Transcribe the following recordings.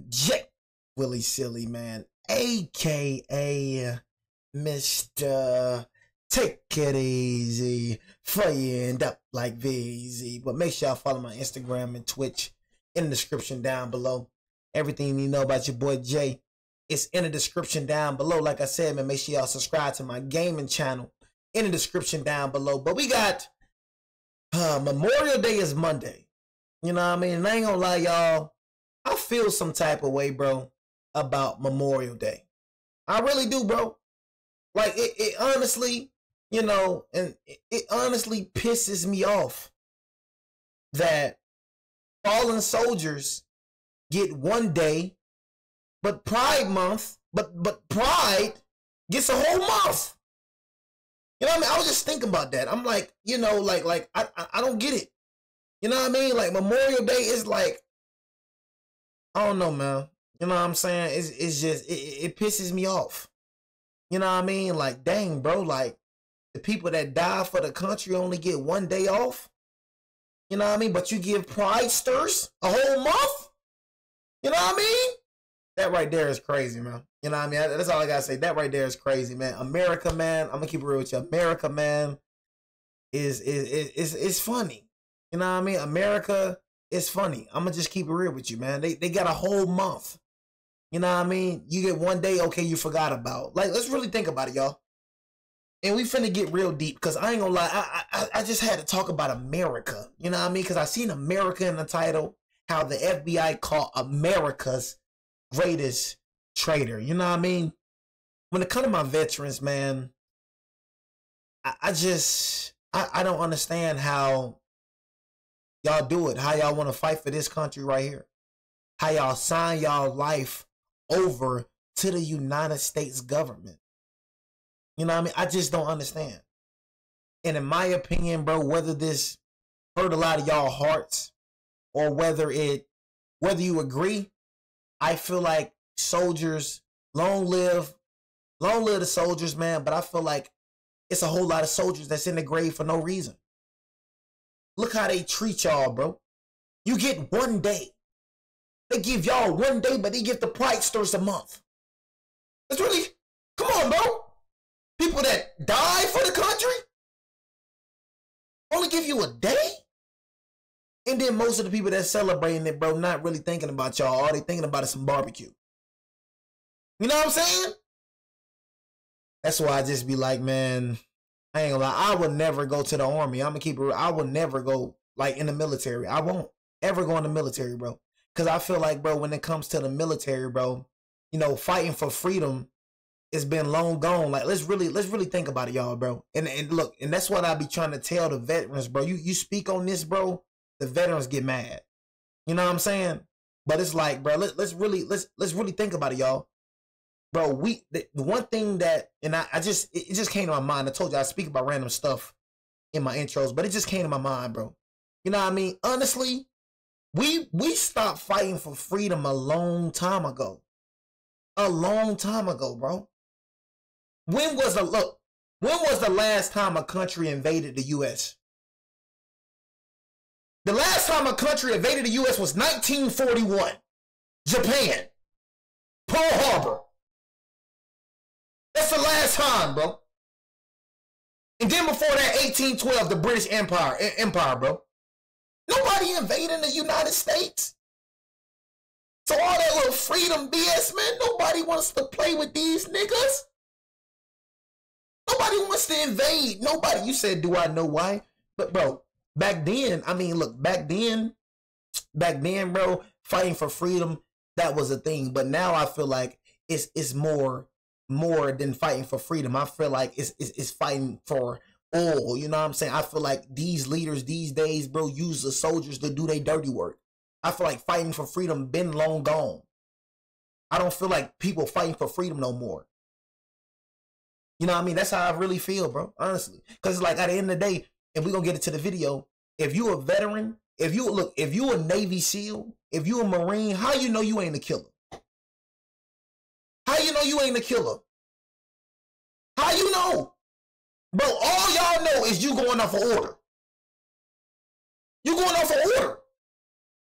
J. Willie Silly, man, aka Mr. Take It Easy for you end up like VZ. But make sure y'all follow my Instagram and Twitch in the description down below. Everything you know about your boy Jay is in the description down below. Like I said, man, make sure y'all subscribe to my gaming channel in the description down below. But we got Memorial Day is Monday. You know what I mean? And I ain't gonna lie, y'all, I feel some type of way, bro, about Memorial Day. I really do, bro. Like, it honestly, you know, and it honestly pisses me off that fallen soldiers get one day, but Pride Month, but Pride gets a whole month. You know what I mean? I was just thinking about that. I'm like, you know, like I don't get it. You know what I mean? Like, Memorial Day is like, I don't know, man. You know what I'm saying? It's just, it pisses me off. You know what I mean? Like, dang, bro, like, the people that die for the country only get one day off. You know what I mean? But you give Pridesters a whole month? You know what I mean? That right there is crazy, man. You know what I mean? That's all I gotta say. That right there is crazy, man. America, man, I'm gonna keep it real with you. America, man, is funny. You know what I mean? America is funny. I'm gonna just keep it real with you, man. They got a whole month. You know what I mean? You get one day, okay, you forgot about. Like, let's really think about it, y'all. And we finna get real deep, because I ain't gonna lie, I just had to talk about America. You know what I mean? Because I seen America in the title, how the FBI caught America's greatest traitor. You know what I mean? When it comes to my veterans, man, I don't understand how y'all do it. How y'all want to fight for this country right here. How y'all sign y'all life over to the United States government. You know what I mean? I just don't understand. And in my opinion, bro, whether this hurt a lot of y'all hearts or whether you agree, I feel like soldiers, long live the soldiers, man. But I feel like it's a whole lot of soldiers that's in the grave for no reason. Look how they treat y'all, bro. You get one day. They give y'all one day, but they give the Pridesters a month. That's really, come on, bro. People that die for the country only give you a day? And then most of the people that's celebrating it, bro, not really thinking about y'all. All they thinking about is some barbecue. You know what I'm saying? That's why I just be like, man, I ain't gonna lie. I would never go to the army. I'm gonna keep it real. I would never go, like, in the military. I won't ever go in the military, bro. Because I feel like, bro, when it comes to the military, bro, you know, fighting for freedom, it's been long gone. Like, let's really think about it, y'all, bro. And look, and that's what I be trying to tell the veterans, bro. You speak on this, bro, the veterans get mad. You know what I'm saying? But it's like, bro, let's really think about it, y'all. Bro, the one thing that, and it just came to my mind. I told you I speak about random stuff in my intros, but it just came to my mind, bro. You know what I mean? Honestly, we stopped fighting for freedom a long time ago. A long time ago, bro. When was the last time a country invaded the U.S.? The last time a country invaded the U.S. was 1941. Japan. Pearl Harbor. That's the last time, bro. And then before that, 1812, the British Empire, bro. Nobody invading the United States. So all that little freedom BS, man, nobody wants to play with these niggas. Nobody wants to invade. Nobody. You said, do I know why? But, bro, back then, I mean, look, back then, bro, fighting for freedom, that was a thing. But now I feel like it's more than fighting for freedom. I feel like it's fighting for all. You know what I'm saying? I feel like these leaders these days, bro, use the soldiers to do their dirty work. I feel like fighting for freedom been long gone. I don't feel like people fighting for freedom no more. You know what I mean? That's how I really feel, bro, honestly. Because it's like, at the end of the day, and we're going to get into the video, if you a veteran, if you a Navy SEAL, if you a Marine, how you know you ain't a killer? How you know you ain't a killer? How you know? Bro, all y'all know is you going off of order. You going off of order.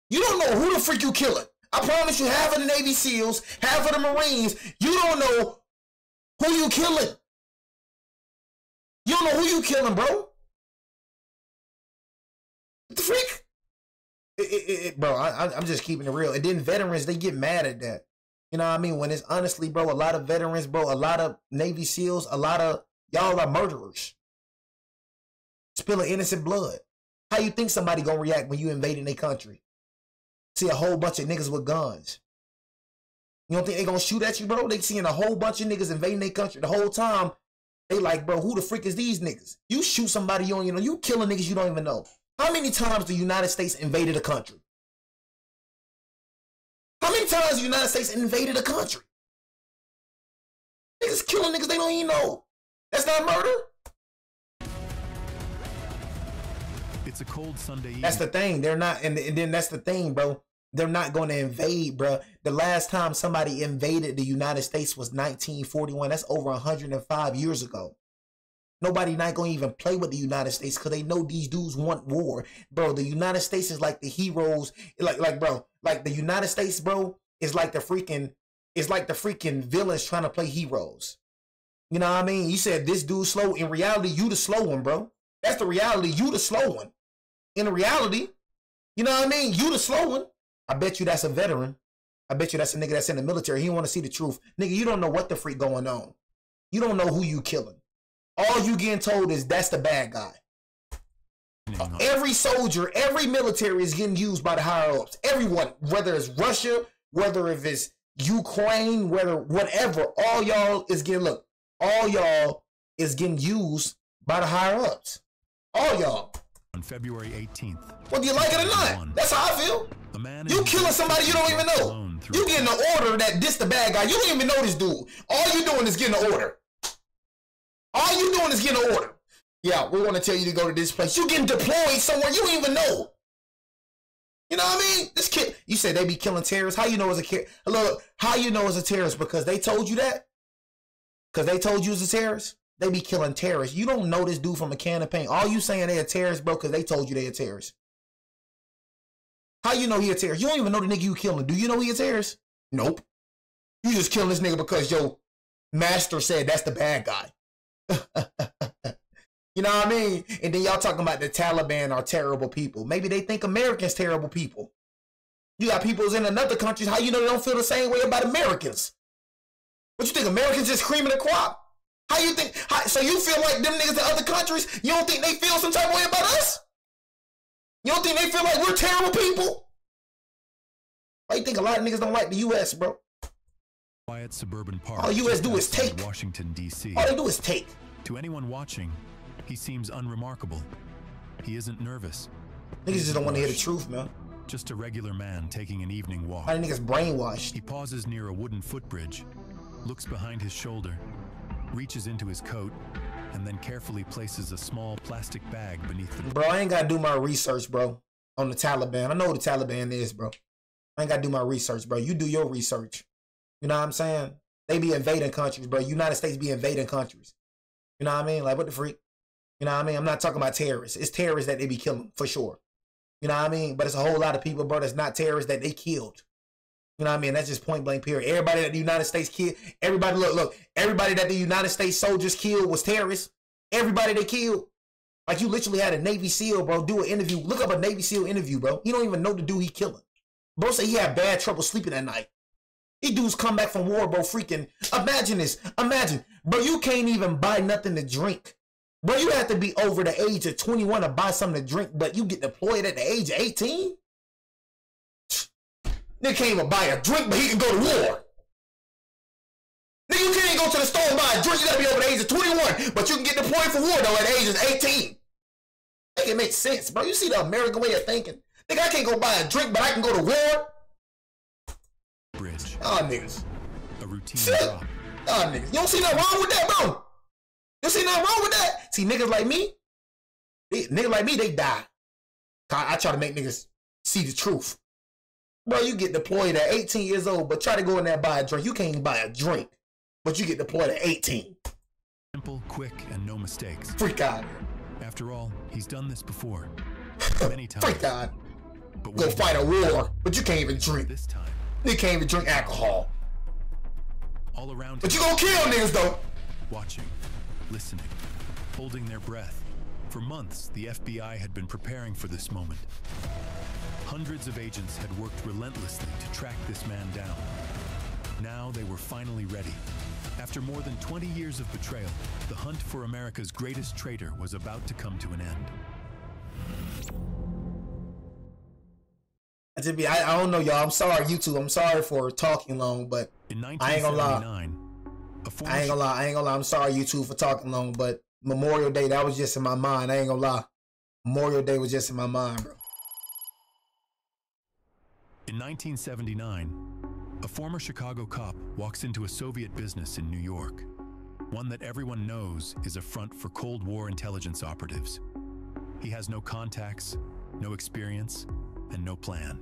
You don't know who the freak you killing. I promise you, half of the Navy SEALs, half of the Marines, you don't know who you killing. You don't know who you killing, bro. What the freak? Bro, I'm just keeping it real. And then veterans, they get mad at that. You know what I mean? When it's honestly, bro, a lot of veterans, bro, a lot of Navy SEALs, a lot of y'all are murderers. Spilling innocent blood. How you think somebody gonna react when you invading their country? See a whole bunch of niggas with guns. You don't think they gonna shoot at you, bro? They seeing a whole bunch of niggas invading their country. The whole time, they like, bro, who the freak is these niggas? You shoot somebody you don't even know. You killing niggas you don't even know. How many times the United States invaded a country? How many times the United States invaded a country? Niggas killing niggas they don't even know. That's not murder? It's a cold Sunday evening. That's the thing. They're not, and then that's the thing, bro. They're not going to invade, bro. The last time somebody invaded the United States was 1941. That's over 105 years ago. Nobody not going to even play with the United States because they know these dudes want war. Bro, the United States is like the heroes. Bro, like the United States, bro, is like the freaking villains trying to play heroes. You know what I mean? You said this dude slow. In reality, you the slow one, bro. That's the reality. You the slow one. In reality, you know what I mean? You the slow one. I bet you that's a veteran. I bet you that's a nigga that's in the military. He don't want to see the truth. Nigga, you don't know what the freak going on. You don't know who you killing. All you getting told is that's the bad guy. Every soldier, every military is getting used by the higher ups. Everyone, whether it's Russia, whether if it's Ukraine, whatever, all y'all is getting, look, all y'all is getting used by the higher ups. All y'all. On February 18th. Whether you like it or not. That's how I feel. You killing somebody you don't even know. You getting the order that this the bad guy. You don't even know this dude. All you doing is getting the order. All you doing is getting an order. Yeah, we want to tell you to go to this place. You getting deployed somewhere you don't even know. You know what I mean? This kid, you said they be killing terrorists. How you know as a kid? Look, how you know as a terrorist? Because they told you that? Because they told you as a terrorist? They be killing terrorists. You don't know this dude from a can of paint. All you saying they a terrorist, bro, because they told you they a terrorist. How you know he a terrorist? You don't even know the nigga you killing. Do you know he a terrorist? Nope. You just killing this nigga because your master said that's the bad guy. You know what I mean? And then y'all talking about the Taliban are terrible people. Maybe they think Americans terrible people. You got people in another countries. How you know they don't feel the same way about Americans? What you think, Americans just cream of the crop? How you think? So you feel like them niggas in other countries, you don't think they feel some type of way about us? You don't think they feel like we're terrible people? Why you think a lot of niggas don't like the U.S., bro? Quiet suburban park. All U.S. do is take. Washington, D.C. All they do is take. To anyone watching, he seems unremarkable. He isn't nervous. Niggas just don't want to hear the truth, man. Just a regular man taking an evening walk. How the niggas brainwashed? He pauses near a wooden footbridge, looks behind his shoulder, reaches into his coat, and then carefully places a small plastic bag beneath the... Bro, I ain't gotta do my research, bro, on the Taliban. I know what the Taliban is, bro. I ain't gotta do my research, bro. You do your research. You know what I'm saying? They be invading countries, bro. United States be invading countries. You know what I mean? Like, what the freak? You know what I mean? I'm not talking about terrorists. It's terrorists that they be killing, for sure. You know what I mean? But it's a whole lot of people, bro, that's not terrorists that they killed. You know what I mean? That's just point blank period. Everybody that the United States killed, everybody, look, everybody that the United States soldiers killed was terrorists. Everybody they killed. Like, you literally had a Navy SEAL, bro, do an interview. Look up a Navy SEAL interview, bro. You don't even know the dude he killing. Bro say he had bad trouble sleeping at night. These dudes come back from war, bro, freaking. Imagine this. Imagine. Bro, you can't even buy nothing to drink. Bro, you have to be over the age of 21 to buy something to drink, but you get deployed at the age of 18? Nigga can't even buy a drink, but he can go to war. Nigga, you can't even go to the store and buy a drink. You gotta be over the age of 21, but you can get deployed for war, though, at the age of 18. Make it make sense, bro. You see the American way of thinking? Nigga, I can't go buy a drink, but I can go to war? Bridge. Oh, niggas. A routine drop. Oh, niggas. You don't see nothing wrong with that, bro. You don't see nothing wrong with that. See, niggas like me, they die. I try to make niggas see the truth. Bro, you get deployed at 18 years old, but try to go in there and buy a drink. You can't even buy a drink, but you get deployed at 18. Simple, quick, and no mistakes. Freak out. After all, he's done this before. Many times. Freak out. Go fight a war, but you can't even drink. This time, Nigga can't even drink alcohol. All around But you gonna kill niggas though. Watching, listening, holding their breath. For months, the FBI had been preparing for this moment. Hundreds of agents had worked relentlessly to track this man down. Now they were finally ready. After more than 20 years of betrayal, the hunt for America's greatest traitor was about to come to an end. I don't know, y'all. I'm sorry, YouTube. I'm sorry for talking long, but In I ain't gonna lie. 1979, I ain't gonna lie. I'm sorry, YouTube, for talking long, but Memorial Day, that was just in my mind. I ain't gonna lie. Memorial Day was just in my mind, bro. In 1979, a former Chicago cop walks into a Soviet business in New York, one that everyone knows is a front for Cold War intelligence operatives. He has no contacts, no experience, and no plan.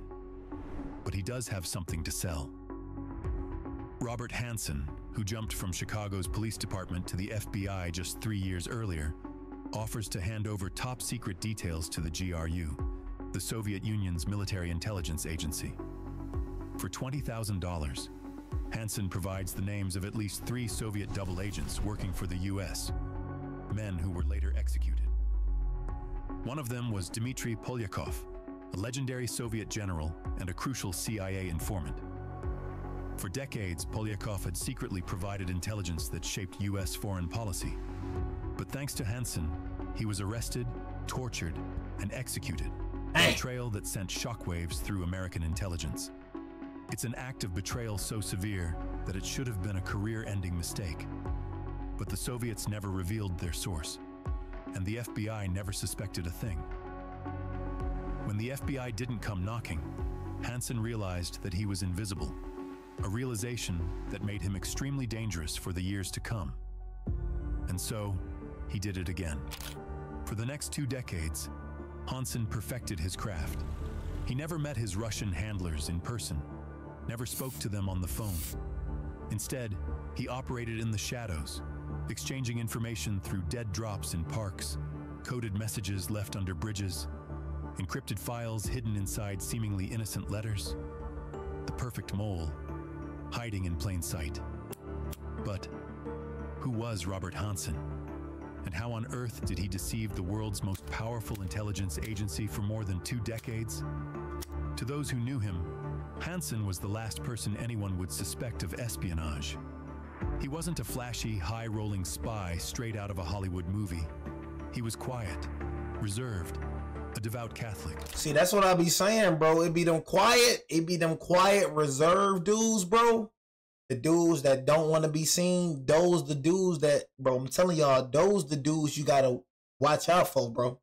But he does have something to sell. Robert Hansen, who jumped from Chicago's police department to the FBI just 3 years earlier, offers to hand over top-secret details to the GRU, the Soviet Union's military intelligence agency. For $20,000, Hansen provides the names of at least 3 Soviet double agents working for the US, men who were later executed. One of them was Dmitry Polyakov, a legendary Soviet general and a crucial CIA informant. For decades, Polyakov had secretly provided intelligence that shaped US foreign policy. But thanks to Hansen, he was arrested, tortured, and executed. A betrayal that sent shockwaves through American intelligence. It's an act of betrayal so severe that it should have been a career-ending mistake. But the Soviets never revealed their source, and the FBI never suspected a thing. When the FBI didn't come knocking, Hansen realized that he was invisible, a realization that made him extremely dangerous for the years to come. And so, he did it again. For the next 2 decades, Hansen perfected his craft. He never met his Russian handlers in person, never spoke to them on the phone. Instead, he operated in the shadows, exchanging information through dead drops in parks, coded messages left under bridges, encrypted files hidden inside seemingly innocent letters. The perfect mole, hiding in plain sight. But who was Robert Hansen? And how on earth did he deceive the world's most powerful intelligence agency for more than 2 decades? To those who knew him, Hansen was the last person anyone would suspect of espionage. He wasn't a flashy, high-rolling spy straight out of a Hollywood movie. He was quiet, reserved, a devout Catholic. See, that's what I be saying, bro. It be them quiet, reserved dudes, bro. The dudes that don't want to be seen, those the dudes that, bro, I'm telling y'all, those the dudes you gotta watch out for, bro.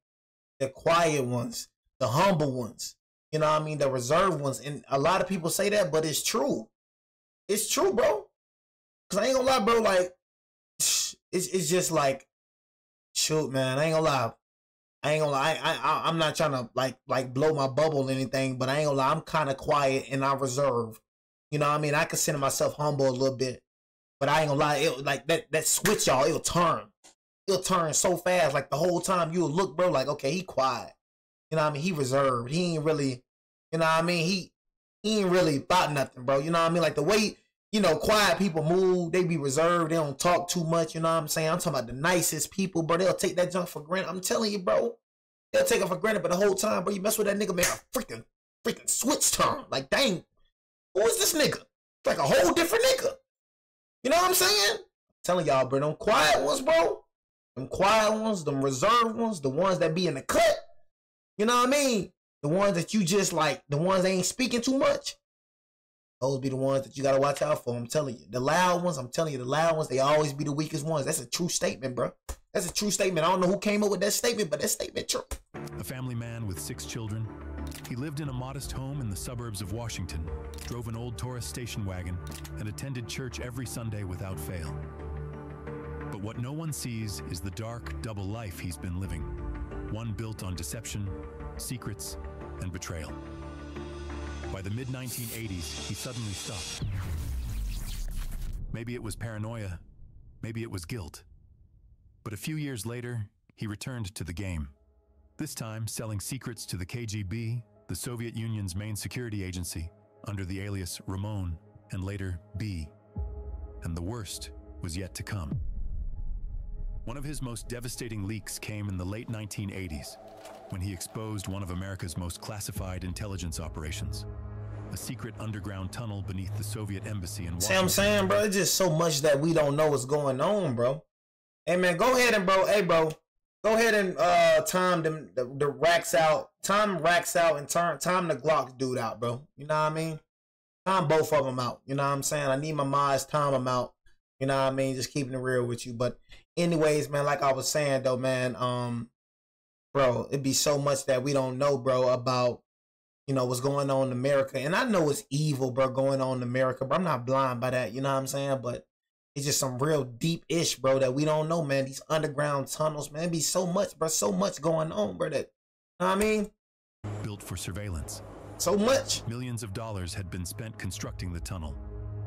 The quiet ones, the humble ones, you know what I mean? The reserved ones. And a lot of people say that, but it's true. It's true, bro. Cause I ain't gonna lie, bro, like, it's just like, shoot, man, I ain't gonna lie. I'm not trying to like blow my bubble or anything, but I ain't gonna lie, I'm kind of quiet and I reserve. You know what I mean? I consider myself humble a little bit, but I ain't gonna lie, it like that switch, y'all, it'll turn. It'll turn so fast, like the whole time you'll look, bro, like, okay, he quiet. You know what I mean? He reserved. He ain't really, you know what I mean? He ain't really about nothing, bro. You know what I mean? Like the way, you know, quiet people move, they be reserved, they don't talk too much, you know what I'm saying? I'm talking about the nicest people, bro. They'll take that junk for granted. I'm telling you, bro. They'll take it for granted, but the whole time, bro, you mess with that nigga, man, a freaking switch turn. Like, dang, who is this nigga? It's like a whole different nigga. You know what I'm saying? I'm telling y'all, bro, them quiet ones, bro. Them quiet ones, them reserved ones, the ones that be in the cut. You know what I mean? The ones that you just like, the ones that ain't speaking too much. Those be the ones that you gotta watch out for, I'm telling you. The loud ones, I'm telling you, the loud ones, they always be the weakest ones. That's a true statement, bro. That's a true statement. I don't know who came up with that statement, but that statement true. A family man with 6 children, he lived in a modest home in the suburbs of Washington, drove an old Taurus station wagon, and attended church every Sunday without fail. But what no one sees is the dark, double life he's been living, one built on deception, secrets, and betrayal. By the mid-1980s, he suddenly stopped. Maybe it was paranoia, maybe it was guilt. But a few years later, he returned to the game. This time selling secrets to the KGB, the Soviet Union's main security agency, under the alias Ramon and later B. And the worst was yet to come. One of his most devastating leaks came in the late 1980s, when he exposed one of America's most classified intelligence operations, a secret underground tunnel beneath the Soviet embassy in Washington. See what I'm saying, bro? It's just so much that we don't know what's going on, bro. Hey, man, go ahead and, bro, go ahead and time the racks out. Time racks out and time the Glock dude out, bro. You know what I mean? Time both of them out. You know what I'm saying? I need my mods, time them out. You know what I mean? Just keeping it real with you. But anyways, man, like I was saying, though, man, bro, it'd be so much that we don't know, bro, about, you know, what's going on in America. And I know it's evil, bro, going on in America, but I'm not blind by that. You know what I'm saying? But it's just some real deep-ish, bro, that we don't know, man. These underground tunnels, man, it'd be so much, bro, so much going on, bro, that, you know what I mean? Built for surveillance. So much. Millions of dollars had been spent constructing the tunnel.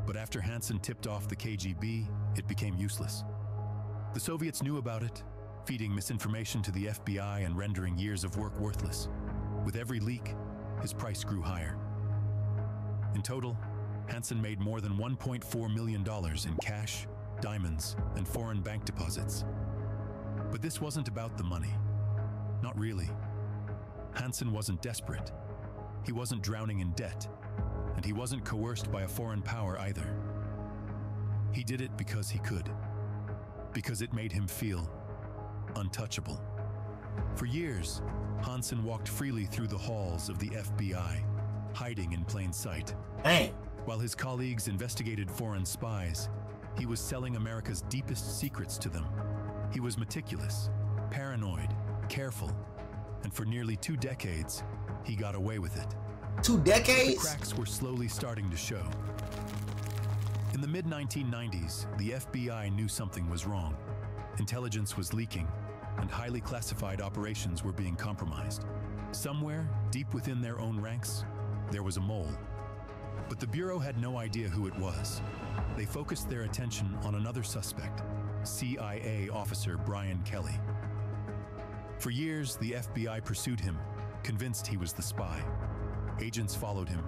But after Hansen tipped off the KGB, it became useless. The Soviets knew about it, feeding misinformation to the FBI and rendering years of work worthless. With every leak, his price grew higher. In total, Hansen made more than $1.4 million in cash, diamonds, and foreign bank deposits. But this wasn't about the money. Not really. Hansen wasn't desperate. He wasn't drowning in debt. And he wasn't coerced by a foreign power either. He did it because he could. Because it made him feel untouchable. For years, Hansen walked freely through the halls of the FBI, hiding in plain sight. Dang. While his colleagues investigated foreign spies, he was selling America's deepest secrets to them. He was meticulous, paranoid, careful, and for nearly 2 decades, he got away with it. 2 decades? The cracks were slowly starting to show. In the mid-1990s, the FBI knew something was wrong. Intelligence was leaking, and highly classified operations were being compromised. Somewhere, deep within their own ranks, there was a mole. But the Bureau had no idea who it was. They focused their attention on another suspect, CIA officer Brian Kelly. For years, the FBI pursued him, convinced he was the spy. Agents followed him,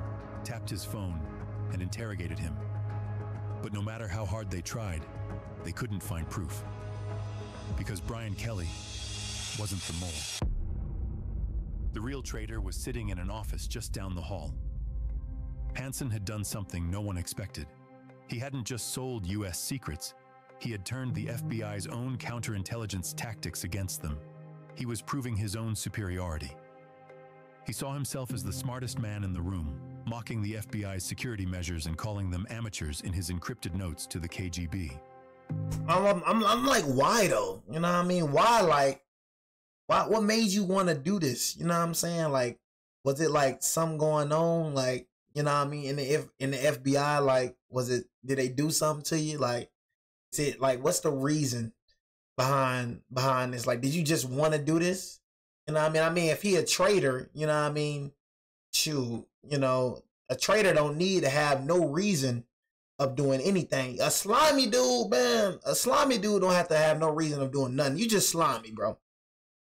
tapped his phone, and interrogated him. But no matter how hard they tried, they couldn't find proof. Because Brian Kelly wasn't the mole. The real traitor was sitting in an office just down the hall. Hansen had done something no one expected. He hadn't just sold US secrets, he had turned the FBI's own counterintelligence tactics against them. He was proving his own superiority. He saw himself as the smartest man in the room, mocking the FBI's security measures and calling them amateurs in his encrypted notes to the KGB. I'm like, why though? You know what I mean? Why, like, what made you want to do this? You know what I'm saying? Like, was it like something going on? Like, you know what I mean? In the FBI, like, did they do something to you? Like, is it like, what's the reason behind this? Like, did you just want to do this? You know what I mean? I mean, if he a traitor, you know what I mean? Shoot, you know, a traitor don't need to have no reason of doing anything. A slimy dude, man, a slimy dude don't have to have no reason of doing nothing. You just slimy, bro.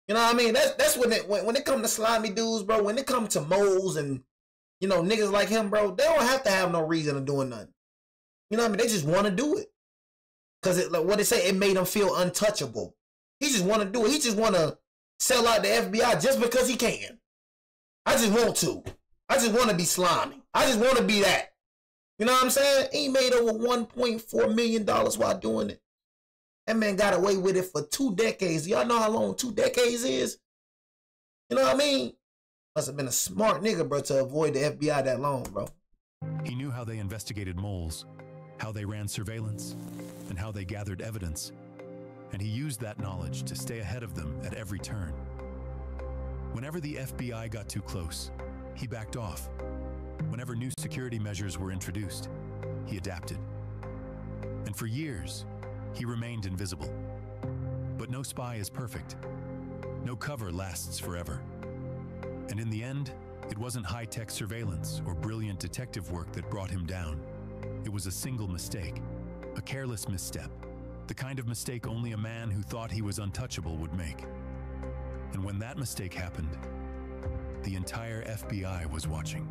You know what I mean? That's when it come to slimy dudes, bro. When it come to moles and, you know, niggas like him, bro, they don't have to have no reason of doing nothing. You know what I mean? They just want to do it. Because like what they say, it made him feel untouchable. He just want to do it. He just want to sell out the FBI just because he can. I just want to. I just want to be slimy. I just want to be that. You know what I'm saying? He made over $1.4 million while doing it. That man got away with it for 2 decades. Y'all know how long 2 decades is? You know what I mean? Must have been a smart nigga, bro, to avoid the FBI that long, bro. He knew how they investigated moles, how they ran surveillance, and how they gathered evidence. And he used that knowledge to stay ahead of them at every turn. Whenever the FBI got too close, he backed off. Whenever new security measures were introduced, he adapted. And for years, he remained invisible. But no spy is perfect. No cover lasts forever. And in the end, it wasn't high-tech surveillance or brilliant detective work that brought him down. It was a single mistake, a careless misstep, the kind of mistake only a man who thought he was untouchable would make. And when that mistake happened, the entire FBI was watching.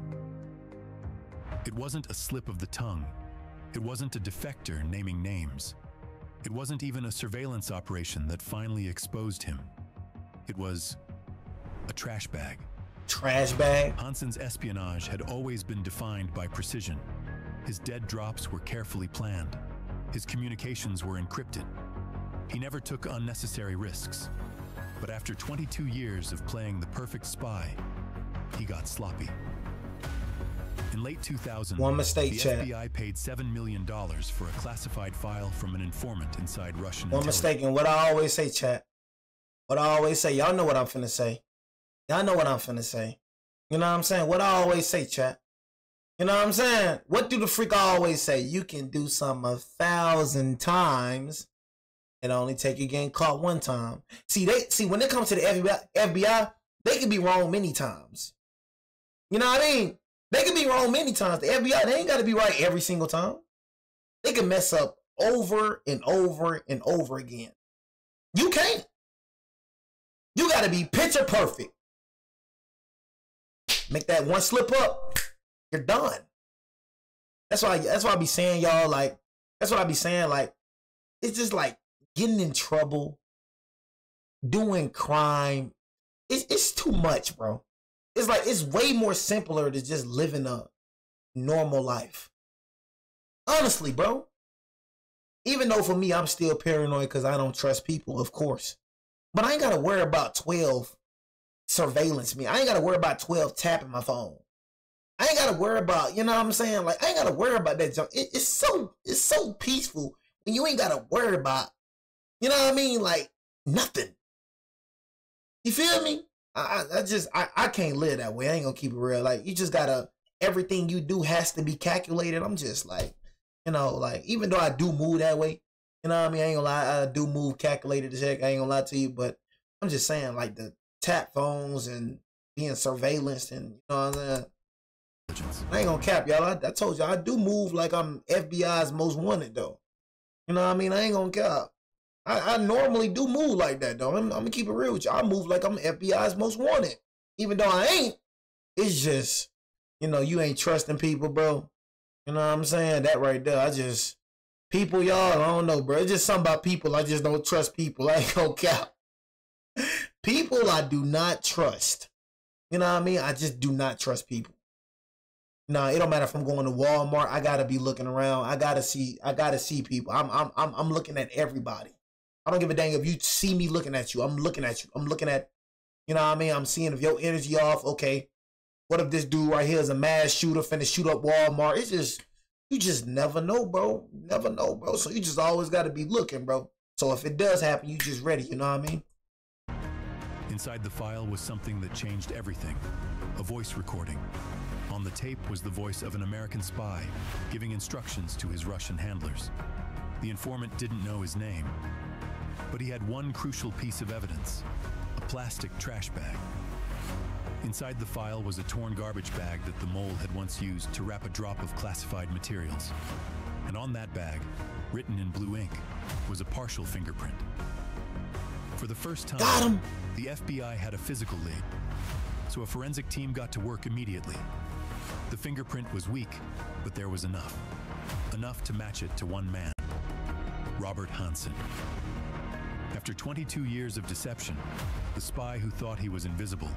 It wasn't a slip of the tongue. It wasn't a defector naming names. It wasn't even a surveillance operation that finally exposed him. It was a trash bag. Trash bag? Hansen's espionage had always been defined by precision. His dead drops were carefully planned. His communications were encrypted. He never took unnecessary risks. But after 22 years of playing the perfect spy, he got sloppy. In late 2000, One mistake, the chat. FBI paid $7 million for a classified file from an informant inside Russian One intelligence. mistake, and what I always say, chat. What I always say, y'all know what I'm finna say. Y'all know what I'm finna say. You know what I'm saying? What I always say, chat. You know what I'm saying? What do the freak always say? You can do something 1,000 times and only take you getting caught one time. See, when it comes to the FBI, they can be wrong many times. You know what I mean? They can be wrong many times. The FBI, they ain't got to be right every single time. They can mess up over and over and over again. You can't. You got to be picture perfect. Make that one slip up, you're done. That's why I be saying, y'all, like, that's what I be saying, like, it's just like getting in trouble, doing crime. It's too much, bro. It's like, it's way more simpler to just living a normal life. Honestly, bro. Even though for me, I'm still paranoid because I don't trust people, of course. But I ain't got to worry about 12 surveillance me. I ain't got to worry about 12 tapping my phone. I ain't got to worry about, you know what I'm saying? Like, I ain't got to worry about that junk. It's so peaceful when you ain't got to worry about, you know what I mean? Like, nothing. You feel me? I can't live that way. I ain't gonna keep it real. Like, you just gotta, everything you do has to be calculated. I'm just like, you know, like, even though I do move that way, you know what I mean? I ain't gonna lie, I do move calculated as heck. I ain't gonna lie to you, but I'm just saying, like, the tap phones and being surveillanced and, you know what I'm saying? I ain't gonna cap, y'all. I told y'all, I do move like I'm FBI's most wanted, though. You know what I mean? I ain't gonna cap. I normally do move like that, though. I'm gonna keep it real with you. I move like I'm FBI's most wanted. Even though I ain't, it's just, you know, you ain't trusting people, bro. You know what I'm saying? That right there, people, y'all, I don't know, bro. It's just something about people. I just don't trust people. I ain't gonna cap. People I do not trust. You know what I mean? I just do not trust people. No, it don't matter if I'm going to Walmart. I gotta be looking around. I gotta see people. I'm looking at everybody. I don't give a dang if you see me looking at you. I'm looking at you. I'm looking at, you know what I mean? I'm seeing if your energy off. Okay, what if this dude right here is a mass shooter finna shoot up Walmart? It's just, you just never know, bro. Never know, bro. So you just always gotta be looking, bro. So if it does happen, you just ready. You know what I mean? Inside the file was something that changed everything. A voice recording. On the tape was the voice of an American spy giving instructions to his Russian handlers. The informant didn't know his name, but he had one crucial piece of evidence: a plastic trash bag. Inside the file was a torn garbage bag that the mole had once used to wrap a drop of classified materials. And on that bag, written in blue ink, was a partial fingerprint. For the first time, the FBI had a physical lead, so a forensic team got to work immediately. The fingerprint was weak, but there was enough. Enough to match it to one man: Robert Hansen. After 22 years of deception, the spy who thought he was invisible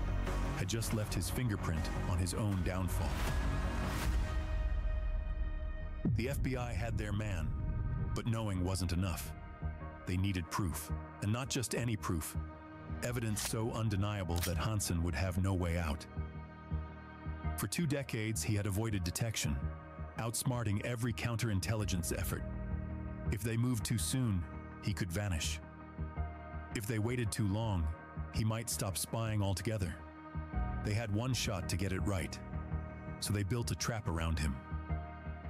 had just left his fingerprint on his own downfall. The FBI had their man, but knowing wasn't enough. They needed proof, and not just any proof. Evidence so undeniable that Hansen would have no way out. For 2 decades, he had avoided detection, outsmarting every counterintelligence effort. If they moved too soon, he could vanish. If they waited too long, he might stop spying altogether. They had one shot to get it right, so they built a trap around him.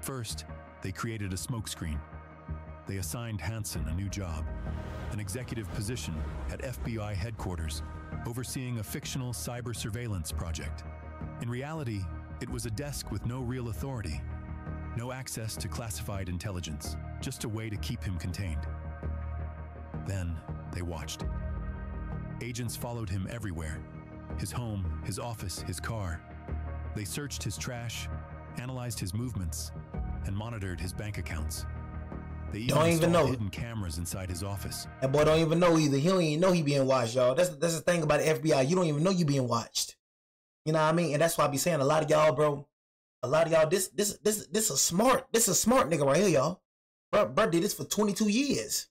First, they created a smokescreen. They assigned Hansen a new job, an executive position at FBI headquarters, overseeing a fictional cyber surveillance project. In reality, it was a desk with no real authority, no access to classified intelligence, just a way to keep him contained. Then they watched. Agents followed him everywhere: his home, his office, his car. They searched his trash analyzed his movements, and monitored his bank accounts. They even Don't even know. hidden cameras inside his office. That boy don't even know either. He don't even know he being watched, y'all. That's the thing about the FBI. You don't even know you being watched. You know what I mean? And that's why I be saying a lot of y'all, bro. A lot of y'all, this a smart nigga right here, y'all. Bro did this for 22 years.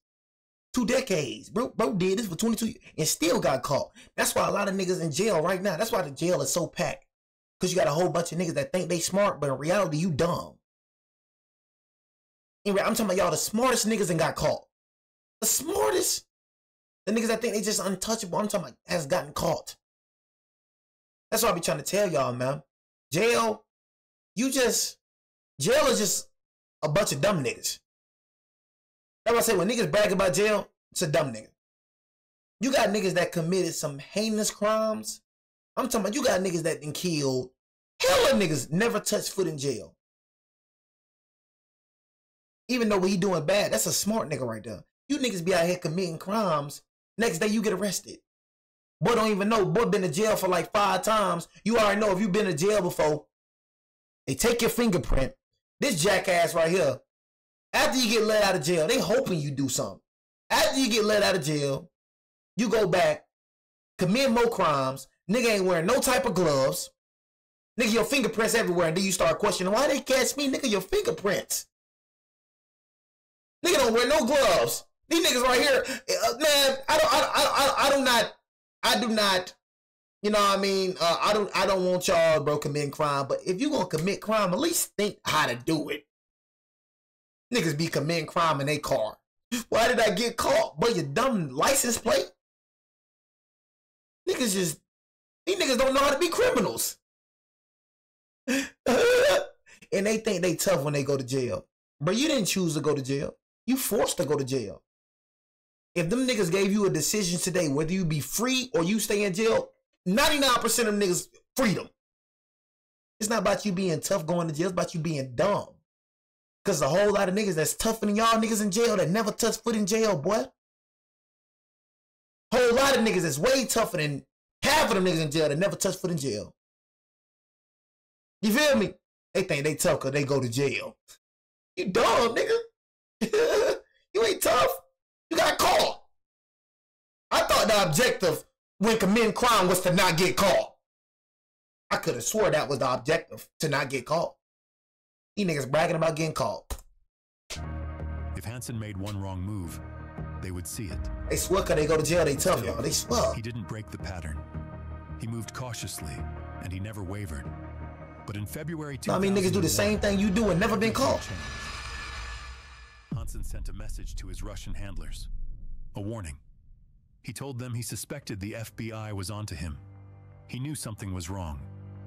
2 decades. Bro did this for 22 years and still got caught. That's why a lot of niggas in jail right now. That's why the jail is so packed. Because you got a whole bunch of niggas that think they smart, but in reality, you dumb. I'm talking about y'all, the smartest niggas and got caught. The smartest. The niggas that think they just untouchable, I'm talking about has gotten caught. That's what I be trying to tell y'all, man. Jail is just a bunch of dumb niggas. That's why I say when niggas brag about jail, it's a dumb nigga. You got niggas that committed some heinous crimes. I'm talking about you got niggas that been killed. Hella niggas never touched foot in jail. Even though he doing bad, that's a smart nigga right there. You niggas be out here committing crimes. Next day you get arrested. Boy don't even know. Boy been to jail for like 5 times. You already know if you been to jail before. They take your fingerprint. This jackass right here. After you get let out of jail, they hoping you do something. After you get let out of jail, you go back, commit more crimes. Nigga ain't wearing no type of gloves. Nigga, your fingerprints everywhere. And then you start questioning, why they catch me? Nigga, your fingerprints. Nigga don't wear no gloves. These niggas right here, man, I do not, you know what I mean? I don't want y'all, bro, committing crime. But if you gonna commit crime, at least think how to do it. Niggas be committing crime in their car. Why did I get caught? But your dumb license plate? These niggas don't know how to be criminals. And they think they tough when they go to jail. But you didn't choose to go to jail. You forced to go to jail. If them niggas gave you a decision today, whether you be free or you stay in jail, 99% of them niggas freedom. It's not about you being tough going to jail. It's about you being dumb. Because a whole lot of niggas that's tougher than y'all niggas in jail that never touch foot in jail, boy. Whole lot of niggas that's way tougher than half of them niggas in jail that never touch foot in jail. You feel me? They think they tough because they go to jail. You dumb, nigga. You ain't tough. You got caught. I thought the objective when committing crime was to not get caught. I could have swore that was the objective, to not get caught. These niggas bragging about getting caught. If Hansen made one wrong move, they would see it. They swear because they go to jail, they tough, y'all. They swear. He didn't break the pattern. He moved cautiously, and he never wavered. But in February 2001, I mean, niggas do the same thing you do and never been caught. Hansen sent a message to his Russian handlers. A warning. He told them he suspected the FBI was onto him. He knew something was wrong,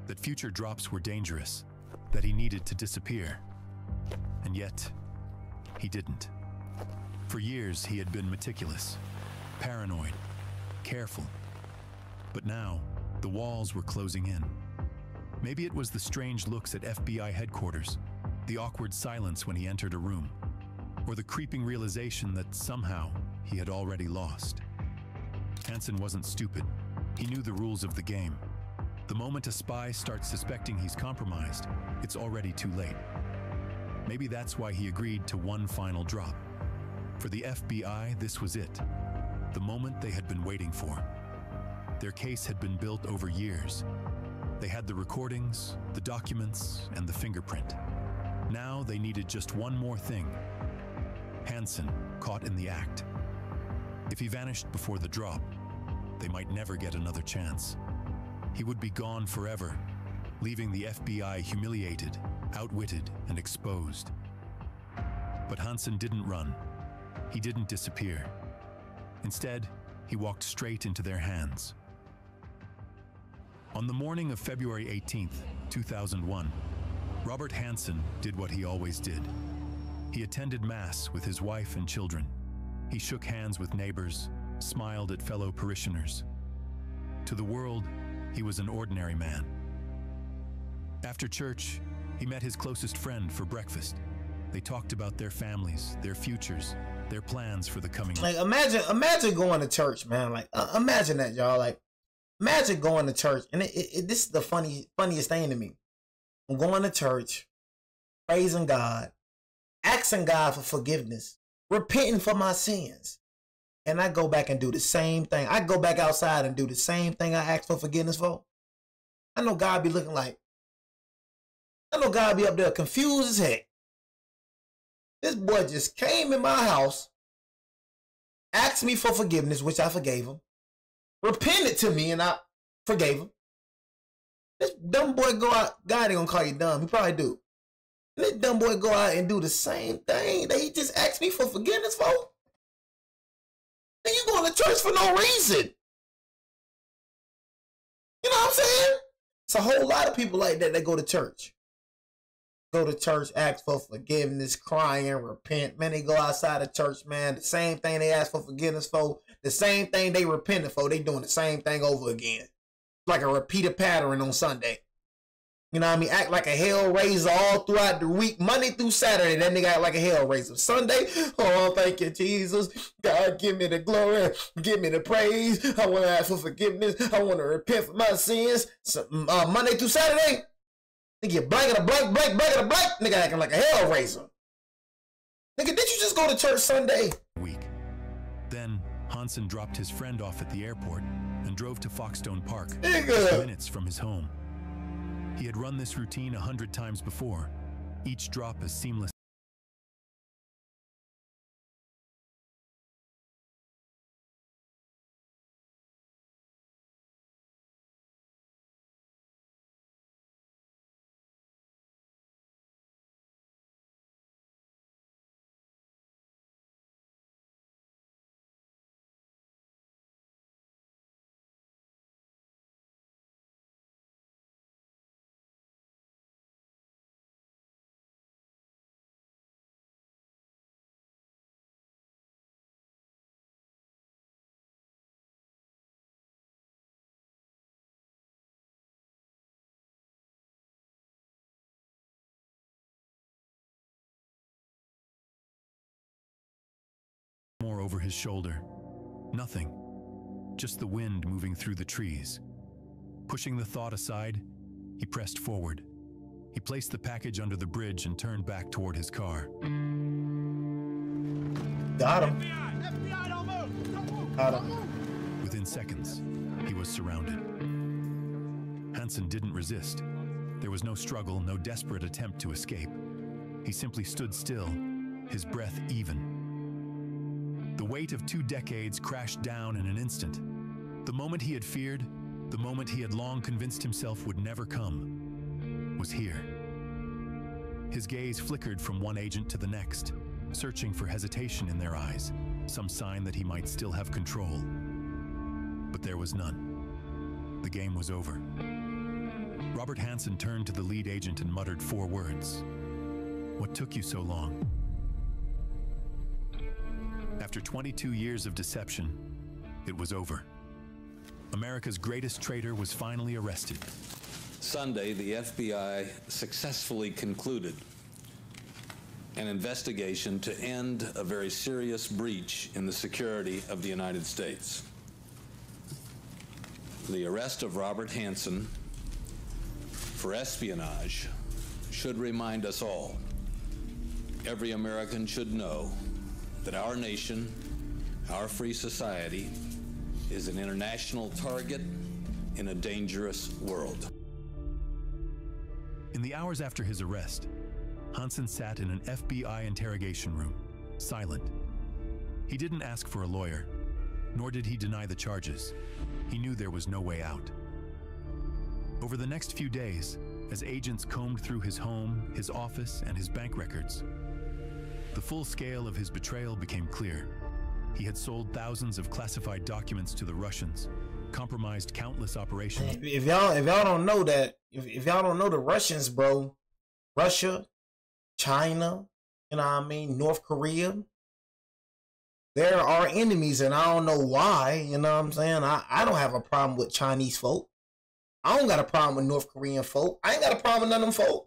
that future drops were dangerous, that he needed to disappear. And yet, he didn't. For years, he had been meticulous, paranoid, careful. But now, the walls were closing in. Maybe it was the strange looks at FBI headquarters, the awkward silence when he entered a room, or the creeping realization that somehow he had already lost. Hansen wasn't stupid. He knew the rules of the game. The moment a spy starts suspecting he's compromised, it's already too late. Maybe that's why he agreed to one final drop. For the FBI, this was it. The moment they had been waiting for. Their case had been built over years. They had the recordings, the documents, and the fingerprint. Now they needed just one more thing. Hansen caught in the act. If he vanished before the drop, they might never get another chance. He would be gone forever, leaving the FBI humiliated, outwitted, and exposed. But Hansen didn't run. He didn't disappear. Instead, he walked straight into their hands. On the morning of February 18th, 2001, Robert Hansen did what he always did. He attended Mass with his wife and children. He shook hands with neighbors, smiled at fellow parishioners. To the world, he was an ordinary man. After church, he met his closest friend for breakfast. They talked about their families, their futures, their plans for the coming. Like, imagine going to church, man. Like, imagine that, y'all. Like, imagine going to church, and this is the funniest thing to me. I'm going to church, praising God, asking God for forgiveness, repenting for my sins. And I go back and do the same thing. I go back outside and do the same thing I asked for forgiveness for. I know God be looking like, I know God be up there confused as heck. This boy just came in my house, asked me for forgiveness, which I forgave him, repented to me, and I forgave him. This dumb boy go out, God ain't gonna call you dumb, he probably do. This dumb boy go out and do the same thing that he just asked me for forgiveness for. And you going to church for no reason. You know what I'm saying? It's a whole lot of people like that go to church. Go to church, ask for forgiveness, crying, repent. Man, they go outside of church, man. The same thing they ask for forgiveness for, the same thing they repented for, they doing the same thing over again. Like a repeated pattern on Sunday. You know what I mean? Act like a hell raiser all throughout the week, Monday through Saturday. That nigga act like a hell raiser. Sunday, oh, thank you, Jesus. God, give me the glory. Give me the praise. I want to ask for forgiveness. I want to repent for my sins. So, Monday through Saturday, nigga, blank and a blank, nigga acting like a hell raiser. Nigga, did you just go to church Sunday? Week. Then, Hansen dropped his friend off at the airport and drove to Foxstone Park, just minutes from his home. He had run this routine 100 times before, each drop as seamless. More over his shoulder. Nothing. Just the wind moving through the trees. Pushing the thought aside, he pressed forward. He placed the package under the bridge and turned back toward his car. Got him. FBI, don't move! Don't move! Got him. Within seconds, he was surrounded. Hansen didn't resist. There was no struggle, no desperate attempt to escape. He simply stood still, his breath even. The weight of 2 decades crashed down in an instant. The moment he had feared, the moment he had long convinced himself would never come, was here. His gaze flickered from one agent to the next, searching for hesitation in their eyes, some sign that he might still have control. But there was none. The game was over. Robert Hansen turned to the lead agent and muttered 4 words. "What took you so long?" After 22 years of deception, it was over. America's greatest traitor was finally arrested. Sunday, the FBI successfully concluded an investigation to end a very serious breach in the security of the United States. The arrest of Robert Hansen for espionage should remind us all. Every American should know that our nation, our free society, is an international target in a dangerous world. In the hours after his arrest, Hansen sat in an FBI interrogation room, silent. He didn't ask for a lawyer, nor did he deny the charges. He knew there was no way out. Over the next few days, as agents combed through his home, his office, and his bank records, the full scale of his betrayal became clear. He had sold thousands of classified documents to the Russians, compromised countless operations. If y'all don't know that, if y'all don't know the Russians, bro, Russia, China, you know what I mean, North Korea, there are enemies, and I don't know why, you know what I'm saying? I don't have a problem with Chinese folk. I don't got a problem with North Korean folk. I ain't got a problem with none of them folk.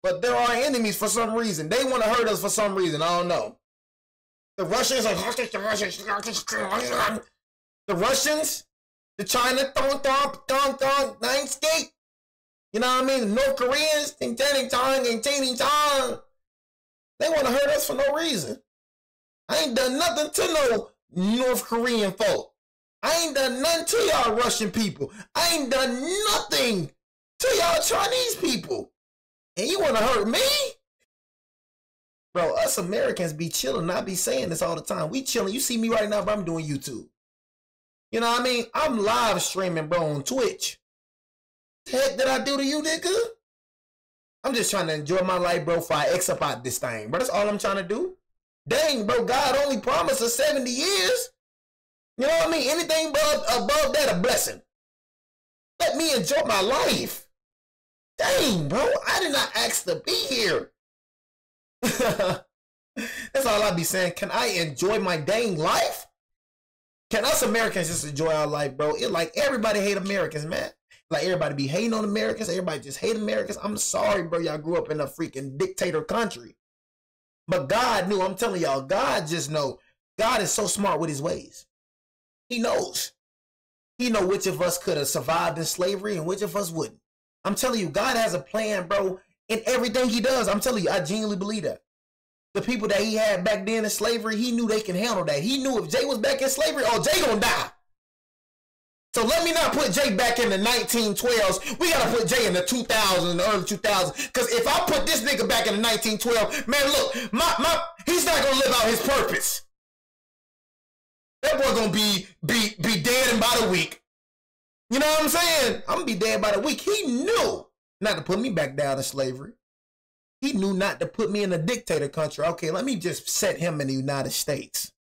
But there are enemies for some reason. They want to hurt us for some reason. I don't know. The Russians are the Russians, the China, Landscape. You know what I mean? The North Koreans, they want to hurt us for no reason. I ain't done nothing to no North Korean folk. I ain't done nothing to y'all Russian people. I ain't done nothing to y'all Chinese people. And you want to hurt me? Bro, us Americans be chilling. I be saying this all the time. We chilling. You see me right now, bro. I'm doing YouTube. You know what I mean? I'm live streaming, bro, on Twitch. The heck did I do to you, nigga? I'm just trying to enjoy my life, bro, before I X up out this thing. Bro, that's all I'm trying to do. Dang, bro, God only promised us 70 years. You know what I mean? Anything above that, a blessing. Let me enjoy my life. Dang, bro, I did not ask to be here. That's all I be saying. Can I enjoy my dang life? Can us Americans just enjoy our life, bro? It like everybody hate Americans, man. Like everybody be hating on Americans. Everybody just hate Americans. I'm sorry, bro. Y'all grew up in a freaking dictator country. But God knew. I'm telling y'all, God just know. God is so smart with his ways. He knows. He know which of us could have survived in slavery and which of us wouldn't. I'm telling you, God has a plan, bro, in everything he does. I'm telling you, I genuinely believe that. The people that he had back then in slavery, he knew they can handle that. He knew if Jay was back in slavery, oh, Jay gonna die. So let me not put Jay back in the 1912s. We gotta put Jay in the 2000s, the early 2000s. Because if I put this nigga back in the 1912, man, look, he's not gonna live out his purpose. That boy gonna be dead in about a week. You know what I'm saying? I'm gonna be dead by the week. He knew not to put me back down in slavery. He knew not to put me in a dictator country. Okay, let me just set him in the United States.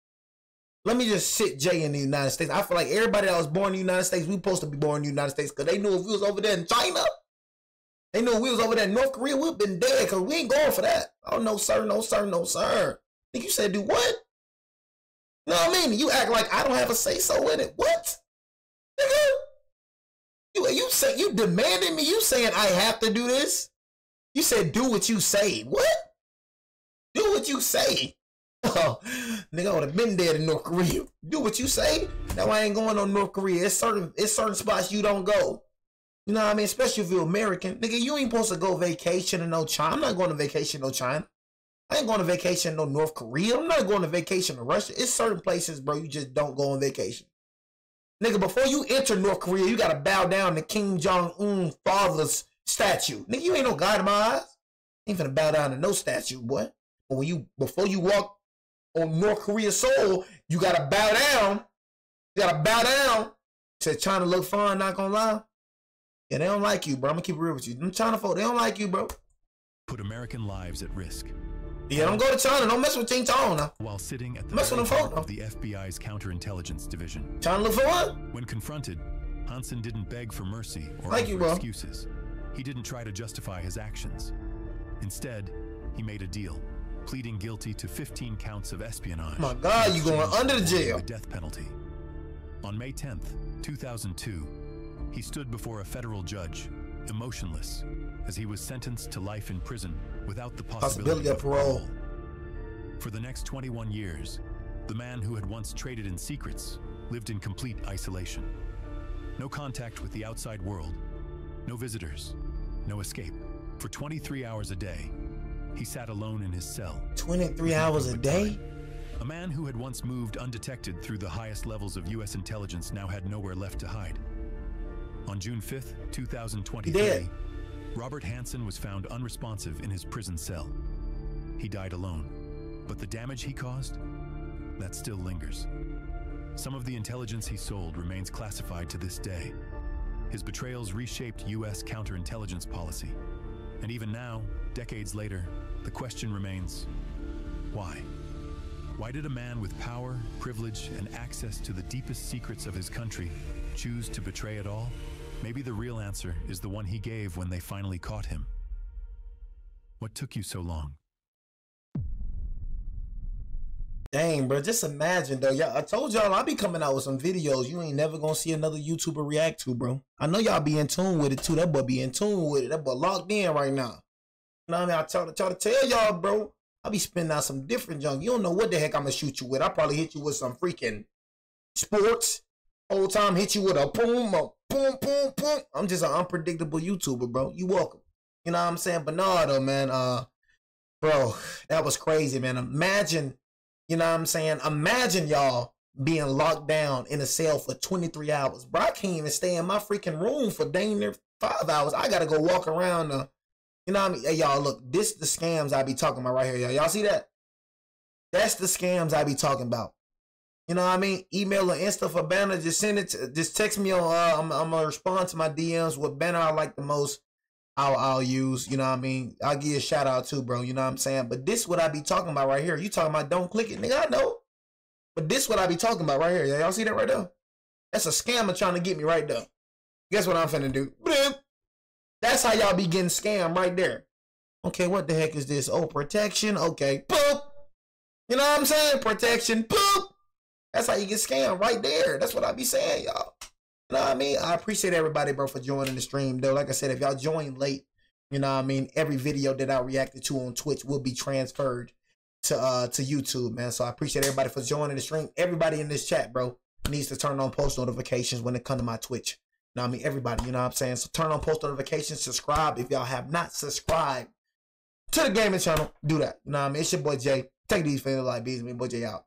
Let me just sit Jay in the United States. I feel like everybody that was born in the United States, we supposed to be born in the United States because they knew if we was over there in China, they knew if we was over there in North Korea, we'd been dead because we ain't going for that. Oh, no, sir, no, sir, no, sir. Think you said do what? You know what I mean? You act like I don't have a say-so in it. What? Nigga? You demanding me? You saying I have to do this? You said do what you say. What? Do what you say. Oh, nigga, I would have been dead in North Korea. Do what you say. Now I ain't going on North Korea. It's certain spots you don't go. You know what I mean? Especially if you're American. Nigga, you ain't supposed to go vacation in no China. I'm not going to vacation in no China. I ain't going to vacation in no North Korea. I'm not going to vacation in Russia. It's certain places, bro, you just don't go on vacation. Nigga, before you enter North Korea, you got to bow down to Kim Jong-un father's statue. Nigga, you ain't no God in my eyes. Ain't finna bow down to no statue, boy. But before you walk on North Korea's soil, you got to bow down. You got to bow down. Said China look fine, not gonna lie. Yeah, they don't like you, bro. I'm gonna keep it real with you. Them China folk, they don't like you, bro. Put American lives at risk. Yeah, don't go to China. Don't mess with Ching Chong now. While sitting at the mess with them folk, of the FBI's counterintelligence division. China look for what? When confronted, Hansen didn't beg for mercy or like offer excuses. He didn't try to justify his actions. Instead, he made a deal, pleading guilty to 15 counts of espionage. My God, you going under the jail. The death penalty. On May 10th, 2002, he stood before a federal judge, emotionless, as he was sentenced to life in prison without the possibility of parole. For the next 21 years, the man who had once traded in secrets lived in complete isolation. No contact with the outside world, no visitors, no escape. For 23 hours a day, he sat alone in his cell. 23 hours a day? A man who had once moved undetected through the highest levels of U.S. intelligence now had nowhere left to hide. On June 5th, 2023, Robert Hansen was found unresponsive in his prison cell. He died alone, but the damage he caused, that still lingers. Some of the intelligence he sold remains classified to this day. His betrayals reshaped U.S. counterintelligence policy. And even now, decades later, the question remains, why? Why did a man with power, privilege, and access to the deepest secrets of his country choose to betray it all? Maybe the real answer is the one he gave when they finally caught him. What took you so long? Dang, bro, just imagine, though. Y'all, I told y'all I'll be coming out with some videos you ain't never gonna see another YouTuber react to, bro. I know y'all be in tune with it, too. That boy be in tune with it. That boy locked in right now. You know what I mean? I try to tell y'all, bro, I'll be spinning out some different junk. You don't know what the heck I'm gonna shoot you with. I'll probably hit you with some freaking sports. Whole time hit you with a boom, boom. I'm just an unpredictable YouTuber, bro. You welcome. You know what I'm saying? But no, though, man. Bro, that was crazy, man. Imagine, you know what I'm saying? Imagine y'all being locked down in a cell for 23 hours. Bro, I can't even stay in my freaking room for dang near 5 hours. I gotta go walk around. You know what I mean? Hey, y'all, look, this the scams I be talking about right here, y'all. Y'all see that? That's the scams I be talking about. You know what I mean? Email or Insta for banner. Just send it. Just text me on. I'm gonna respond to my DMs. What banner I like the most, I'll use. You know what I mean? I'll give you a shout out too, bro. You know what I'm saying? But this what I be talking about right here. You talking about don't click it, nigga? I know. But this what I be talking about right here. Y'all see that right there? That's a scammer trying to get me right there. Guess what I'm finna do? That's how y'all be getting scammed right there. Okay, what the heck is this? Oh, protection. Okay, boop. You know what I'm saying? Protection. Boop. That's how you get scammed right there. That's what I be saying, y'all. You know what I mean? I appreciate everybody, bro, for joining the stream, though. Like I said, if y'all join late, you know what I mean, every video that I reacted to on Twitch will be transferred to YouTube, man. So I appreciate everybody for joining the stream. Everybody in this chat, bro, needs to turn on post notifications when it comes to my Twitch. You know what I mean? Everybody, you know what I'm saying? So turn on post notifications, subscribe. If y'all have not subscribed to the gaming channel, do that. You know what I mean? It's your boy Jay. Take these for like bees. Me, boy Jay out.